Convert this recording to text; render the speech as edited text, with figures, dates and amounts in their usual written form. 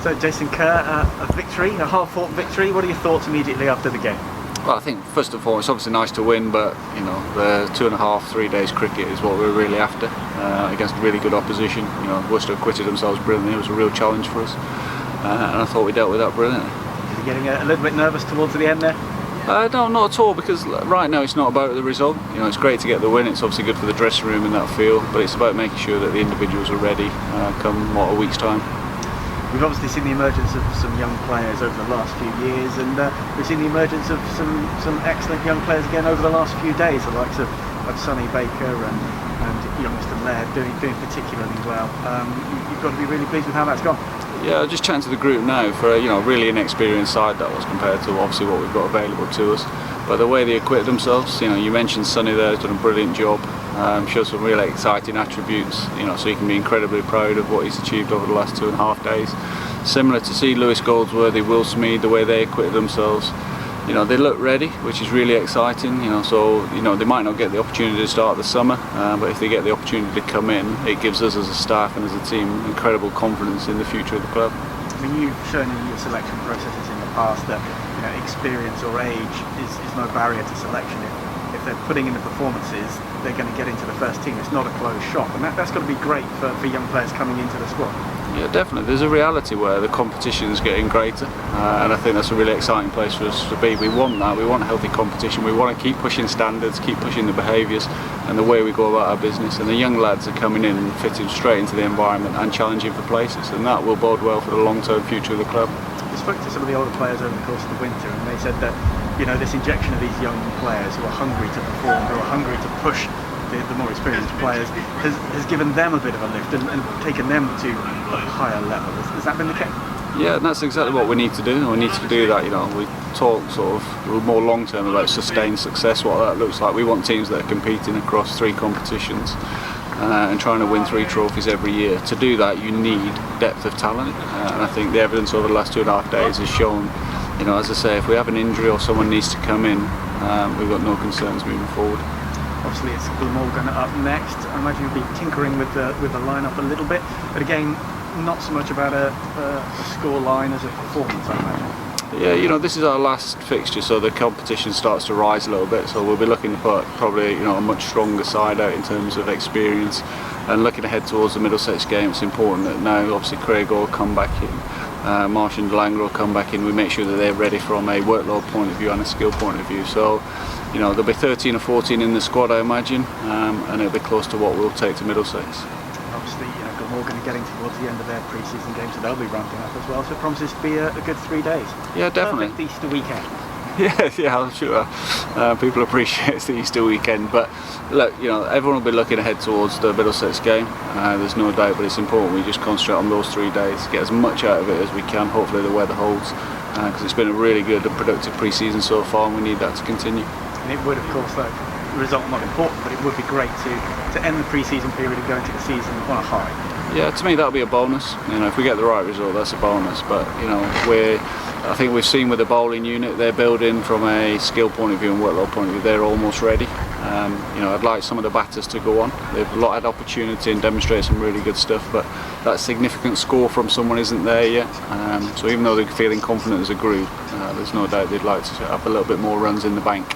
So Jason Kerr, a victory, a hard-fought victory. What are your thoughts immediately after the game? Well, I think first and foremost, it's obviously nice to win, but you know, the 2.5-3 days cricket is what we're really after against really good opposition. You know, Worcester acquitted themselves brilliantly. It was a real challenge for us, and I thought we dealt with that brilliantly. Are you getting a little bit nervous towards the end there? No, not at all, because right now it's not about the result. You know, it's great to get the win. It's obviously good for the dressing room and that feel, but it's about making sure that the individuals are ready come a week's time. We've obviously seen the emergence of some young players over the last few years, and we've seen the emergence of some excellent young players again over the last few days, the likes of Sonny Baker and young Mr. Laird doing particularly well. You've got to be really pleased with how that's gone. Yeah, just chatting to the group now for a really inexperienced side that was compared to obviously what we've got available to us. But the way they acquitted themselves, you mentioned Sonny there, has done a brilliant job. Shows some really exciting attributes, so you can be incredibly proud of what he's achieved over the last 2.5 days. Similar to see Lewis Goldsworthy, Will Smead, the way they acquitted themselves. They look ready, which is really exciting. So they might not get the opportunity to start the summer, but if they get the opportunity to come in, it gives us as a staff and as a team incredible confidence in the future of the club. I mean, you've shown in your selection processes in the past that experience or age is no barrier to selection. If they're putting in the performances, they're going to get into the first team. It's not a closed shop, and that's got to be great for young players coming into the squad. Yeah, definitely. There's a reality where the competition is getting greater, and I think that's a really exciting place for us to be. We want that. We want healthy competition. We want to keep pushing standards, keep pushing the behaviours and the way we go about our business. And the young lads are coming in and fitting straight into the environment and challenging for places, and that will bode well for the long-term future of the club. We spoke to some of the older players over the course of the winter, and they said that this injection of these young players who are hungry to perform, who are hungry to push the more experienced players, has given them a bit of a lift and taken them to a higher level. Has that been the case? Yeah, and that's exactly what we need to do. We need to do that. We talk sort of more long term about sustained success, what that looks like. We want teams that are competing across 3 competitions and trying to win 3 trophies every year. To do that, you need depth of talent, and I think the evidence over the last 2.5 days has shown. As I say, if we have an injury or someone needs to come in, we've got no concerns moving forward. Obviously, it's Glamorgan up next. I imagine you'll be tinkering with the lineup a little bit, but again, not so much about a score line as a performance, I imagine. Yeah, this is our last fixture, so the competition starts to rise a little bit. So we'll be looking to put probably a much stronger side out in terms of experience, and looking ahead towards the Middlesex game. It's important that now, obviously, Craig will come back in. Marsh and Delangre will come back in. We make sure that they're ready from a workload point of view and a skill point of view. So, there'll be 13 or 14 in the squad, I imagine, and it'll be close to what we'll take to Middlesex. Obviously, Glamorgan are getting towards the end of their pre-season game, so they'll be ramping up as well. So it promises to be a good 3 days. Yeah, definitely. Perfect Easter weekend. Yeah, I'm sure people appreciate it's the Easter weekend, but look, everyone will be looking ahead towards the Middlesex game. There's no doubt, but it's important we just concentrate on those 3 days, get as much out of it as we can. Hopefully the weather holds, because it's been a really good and productive pre-season so far, and we need that to continue. And it would, of course, the result not important, but it would be great to end the pre-season period and go into the season on a high. Yeah, to me that'll be a bonus. If we get the right result, that's a bonus. But I think we've seen with the bowling unit, they're building from a skill point of view and workload point of view. They're almost ready. I'd like some of the batters to go on. They've had opportunity and demonstrated some really good stuff, but that significant score from someone isn't there yet. So even though they're feeling confident as a group, there's no doubt they'd like to have a little bit more runs in the bank.